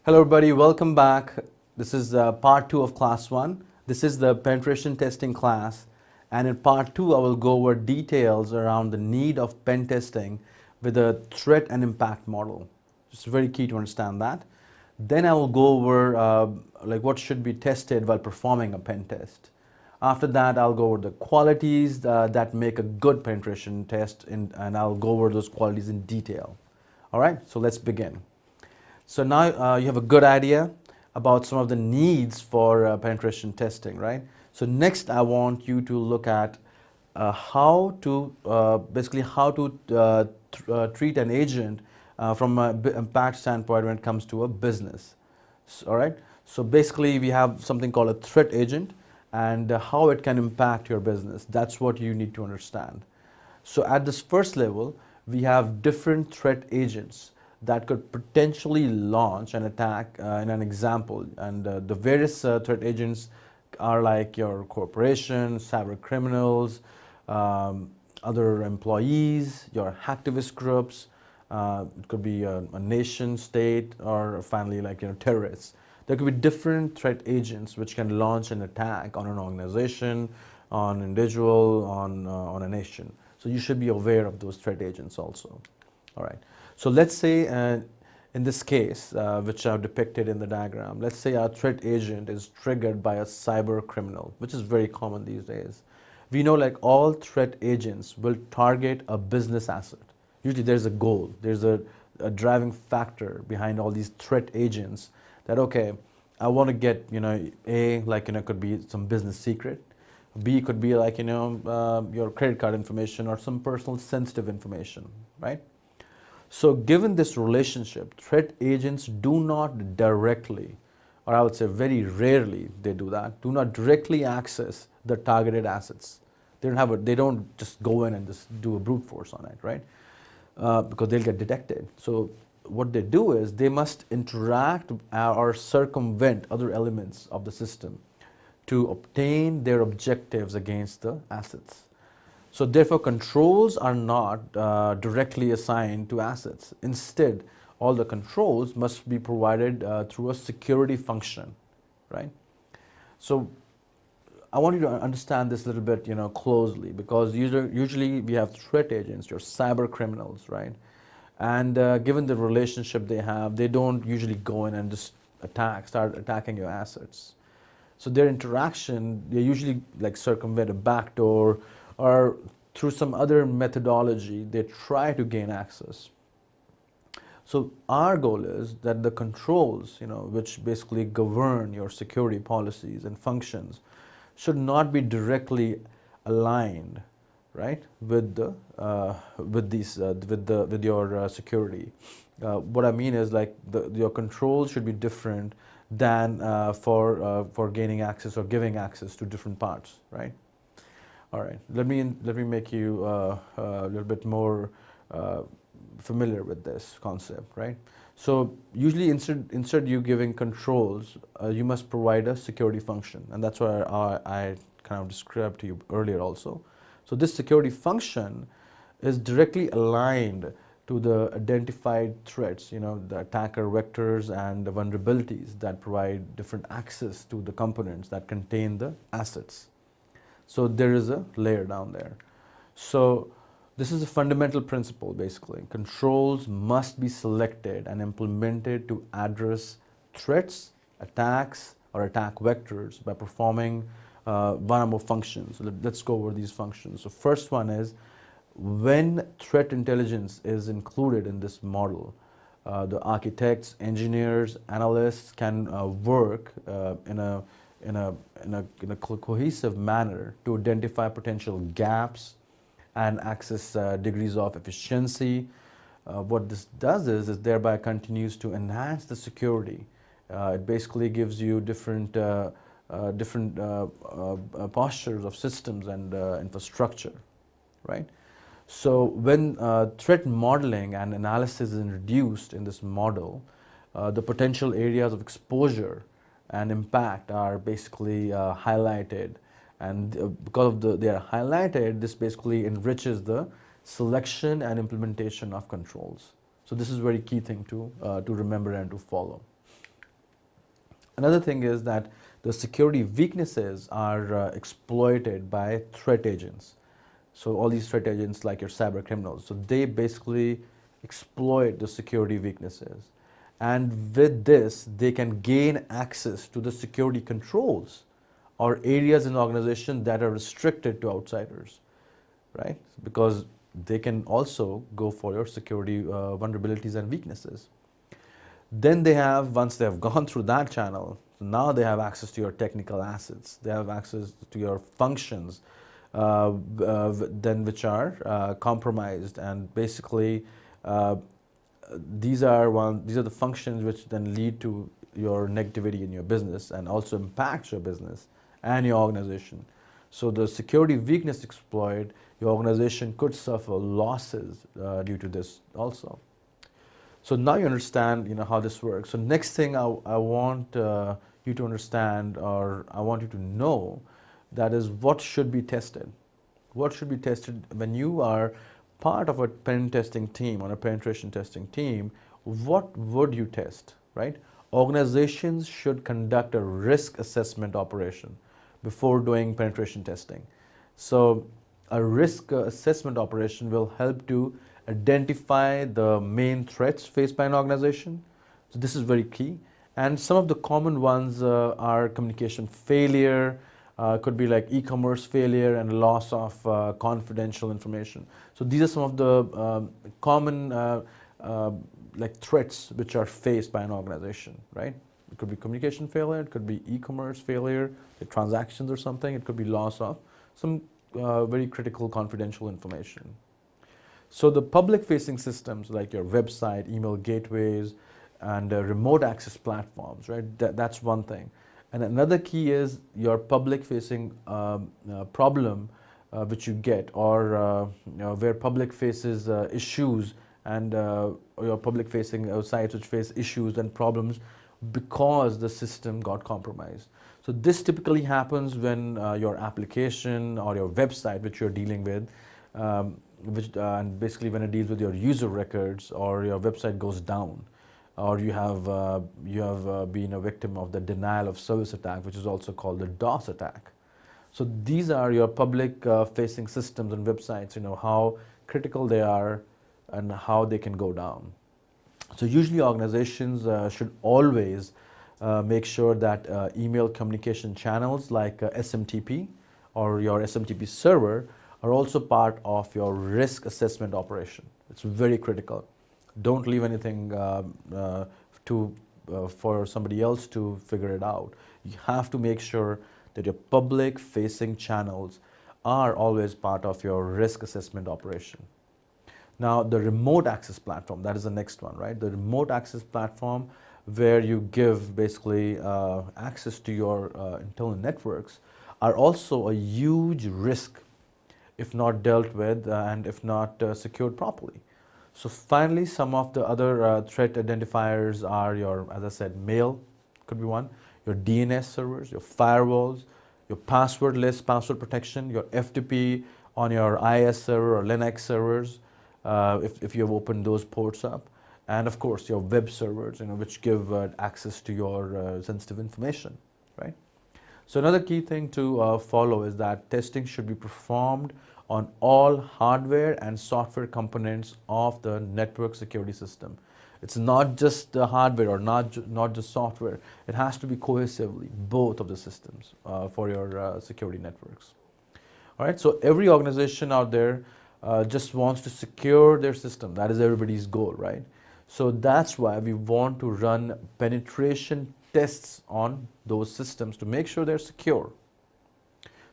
Hello everybody, welcome back. This is part 2 of class 1. This is the penetration testing class, and in part 2 I will go over details around the need of pen testing with a threat and impact model. It's very key to understand that. Then I will go over like what should be tested while performing a pen test. After that I'll go over the qualities that make a good penetration test and I'll go over those qualities in detail. Alright, so let's begin. So now you have a good idea about some of the needs for penetration testing, right? So next I want you to look at how to treat an agent from an impact standpoint when it comes to a business. All right. So basically we have something called a threat agent and how it can impact your business. That's what you need to understand. So at this first level, we have different threat agents that could potentially launch an attack in an example. And the various threat agents are like your corporation, cyber criminals, other employees, your hacktivist groups. It could be a nation state, or finally like terrorists. There could be different threat agents which can launch an attack on an organization, on an individual, on a nation. So you should be aware of those threat agents also. All right. So let's say in this case, which I've depicted in the diagram, let's say our threat agent is triggered by a cyber criminal, which is very common these days. We know like all threat agents will target a business asset. Usually there's a goal, there's a driving factor behind all these threat agents that, okay, I want to get, A, like, could be some business secret. B could be like, your credit card information or some personal sensitive information, right? So given this relationship, threat agents do not directly, or I would say very rarely they do that, do not directly access the targeted assets. They don't just go in and just do a brute force on it, right? Because they'll get detected. So what they do is they must interact or circumvent other elements of the system to obtain their objectives against the assets. So therefore, controls are not directly assigned to assets. Instead, all the controls must be provided through a security function, right? So I want you to understand this a little bit, closely, because usually we have threat agents, your cyber criminals, right? And given the relationship they have, they don't usually go in and just start attacking your assets. So their interaction, they usually like circumvent a backdoor, or through some other methodology, they try to gain access. So our goal is that the controls, which basically govern your security policies and functions, should not be directly aligned, right, with your security. What I mean is like your controls should be different than for gaining access or giving access to different parts, right? All right, let me make you a little bit more familiar with this concept, right? So usually instead you giving controls, you must provide a security function, and that's what I kind of described to you earlier also. So this security function is directly aligned to the identified threats, the attacker vectors and the vulnerabilities that provide different access to the components that contain the assets. So there is a layer down there. So this is a fundamental principle basically. Controls must be selected and implemented to address threats, attacks, or attack vectors by performing one or more functions. Let's go over these functions. So first one is, when threat intelligence is included in this model, the architects, engineers, analysts can work in a cohesive manner to identify potential gaps and access degrees of efficiency. What this does is thereby continues to enhance the security. It basically gives you different postures of systems and infrastructure, right? So when threat modeling and analysis is introduced in this model, the potential areas of exposure and impact are basically highlighted, and because they are highlighted, this basically enriches the selection and implementation of controls. So this is a very key thing to remember and to follow. Another thing is that the security weaknesses are exploited by threat agents. So all these threat agents, like your cyber criminals, so they basically exploit the security weaknesses. And with this, they can gain access to the security controls or areas in the organization that are restricted to outsiders, right? Because they can also go for your security vulnerabilities and weaknesses. Then they have, once they have gone through that channel, now they have access to your technical assets. They have access to your functions, then which are compromised, and basically uh, these are the functions which then lead to your negativity in your business and also impacts your business and your organization. So the security weakness exploit, your organization could suffer losses due to this also. So now you understand, how this works. So next thing I want you to understand, or I want you to know, that is what should be tested. What should be tested when you are part of a pen testing team, on a penetration testing team? What would you test, right? Organizations should conduct a risk assessment operation before doing penetration testing. So a risk assessment operation will help to identify the main threats faced by an organization. So this is very key. And some of the common ones are communication failure, could be like e-commerce failure and loss of confidential information. So these are some of the common like threats which are faced by an organization, right? It could be communication failure, it could be e-commerce failure, like transactions or something, it could be loss of some very critical confidential information. So the public-facing systems like your website, email gateways, and remote access platforms, right? That's one thing. And another key is your public-facing problem which you get, or where public faces issues, and your public-facing sites which face issues and problems because the system got compromised. So this typically happens when your application or your website which you're dealing with, and basically when it deals with your user records, or your website goes down, or you have been a victim of the denial of service attack, which is also called the DOS attack. So these are your public facing systems and websites, how critical they are and how they can go down. So usually organizations should always make sure that email communication channels like SMTP or your SMTP server are also part of your risk assessment operation. It's very critical. Don't leave anything for somebody else to figure it out. You have to make sure that your public facing channels are always part of your risk assessment operation. Now the remote access platform, that is the next one, right? The remote access platform, where you give basically access to your internal networks, are also a huge risk if not dealt with and if not secured properly. So finally, some of the other threat identifiers are your, as I said, mail could be one, your DNS servers, your firewalls, your password list, password protection, your FTP on your IIS server or Linux servers, if you have opened those ports up, and of course your web servers, which give access to your sensitive information, right? So another key thing to follow is that testing should be performed on all hardware and software components of the network security system. It's not just the hardware or not just software. It has to be cohesively both of the systems for your security networks. All right, so every organization out there just wants to secure their system. That is everybody's goal, right? So that's why we want to run penetration tests on those systems to make sure they're secure.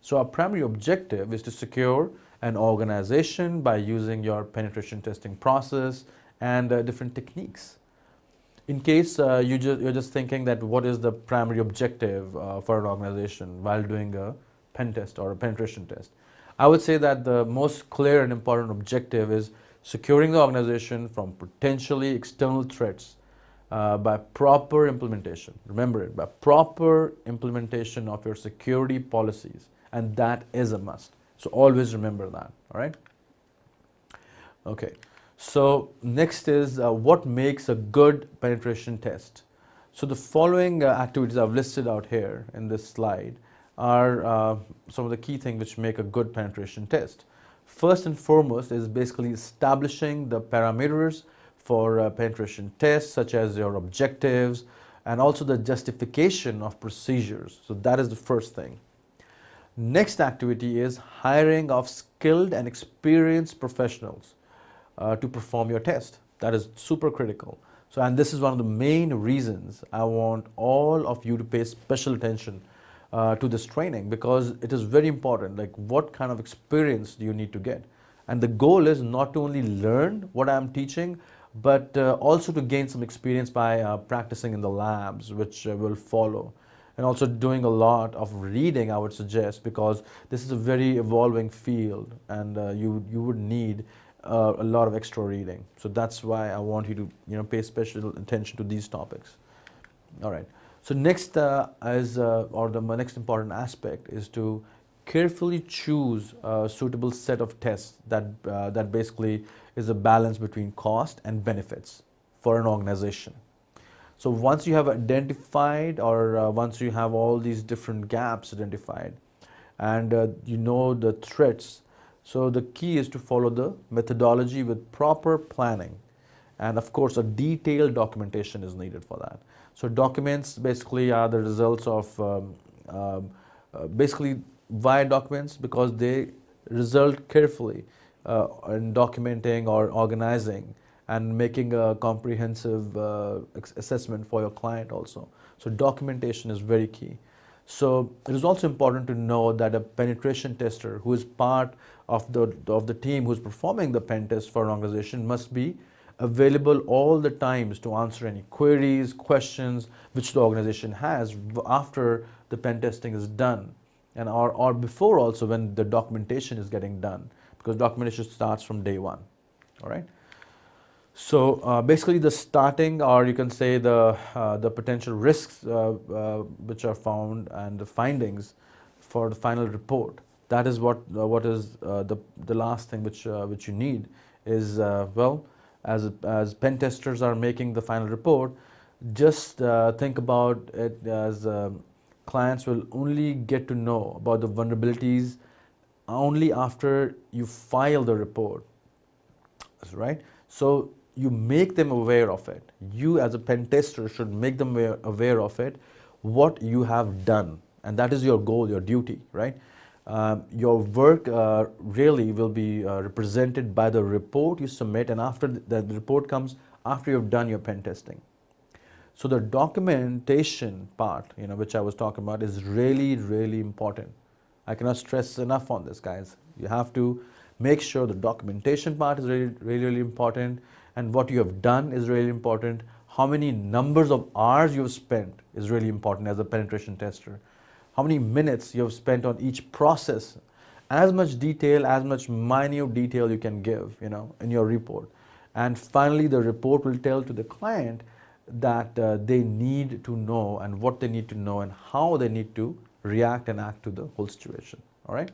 So our primary objective is to secure an organization by using your penetration testing process and different techniques. In case you're just thinking that what is the primary objective for an organization while doing a pen test or a penetration test, I would say that the most clear and important objective is securing the organization from potentially external threats by proper implementation. Remember it, by proper implementation of your security policies, and that is a must. So always remember that, all right? Okay, so next is what makes a good penetration test. So the following activities I've listed out here in this slide are some of the key things which make a good penetration test. First and foremost is basically establishing the parameters for penetration tests, such as your objectives and also the justification of procedures. So that is the first thing. Next activity is hiring of skilled and experienced professionals to perform your test. That is super critical. So, and this is one of the main reasons I want all of you to pay special attention to this training, because it is very important. Like, what kind of experience do you need to get? And the goal is not to only learn what I'm teaching, but also to gain some experience by practicing in the labs, which will follow. And also doing a lot of reading, I would suggest, because this is a very evolving field, and you would need a lot of extra reading. So that's why I want you to pay special attention to these topics. All right. So next the next important aspect is to carefully choose a suitable set of tests that basically is a balance between cost and benefits for an organization. So once you have identified, or once you have all these different gaps identified, and you know the threats, so the key is to follow the methodology with proper planning. And of course, a detailed documentation is needed for that. So documents basically are the results of basically why documents, because they result carefully in documenting or organizing and making a comprehensive assessment for your client also. So documentation is very key. So it is also important to know that a penetration tester who is part of the team who's performing the pen test for an organization must be available all the times to answer any queries, questions which the organization has after the pen testing is done, and or before also when the documentation is getting done, because documentation starts from day one. All right. So basically the starting, or you can say the potential risks which are found and the findings for the final report. That is what is the last thing which you need is well, as pen testers are making the final report, just think about it as clients will only get to know about the vulnerabilities only after you file the report, right? So you make them aware of it. You as a pen tester should make them aware of it, what you have done, and that is your goal, your duty, right? Your work really will be represented by the report you submit, and after the report comes after you've done your pen testing. So the documentation part, which I was talking about, is really, really important. I cannot stress enough on this, guys. You have to make sure the documentation part is really, really, really important, and what you have done is really important. How many numbers of hours you have spent is really important as a penetration tester. How many minutes you have spent on each process. As much detail, as much minute detail you can give, in your report. And finally, the report will tell to the client that they need to know, and what they need to know, and how they need to react and act to the whole situation. All right.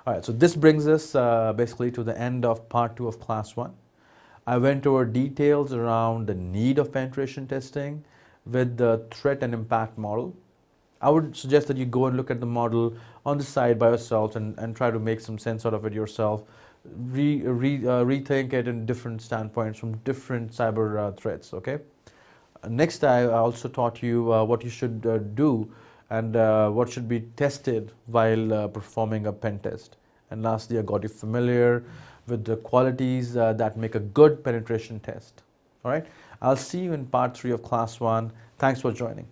All right. So this brings us basically to the end of part 2 of class 1. I went over details around the need of penetration testing with the threat and impact model. I would suggest that you go and look at the model on the side by yourself and try to make some sense out of it yourself. Rethink it in different standpoints from different cyber threats, okay? Next, I also taught you what you should do and what should be tested while performing a pen test. And lastly, I got you familiar with the qualities that make a good penetration test. All right, I'll see you in part 3 of class 1. Thanks for joining.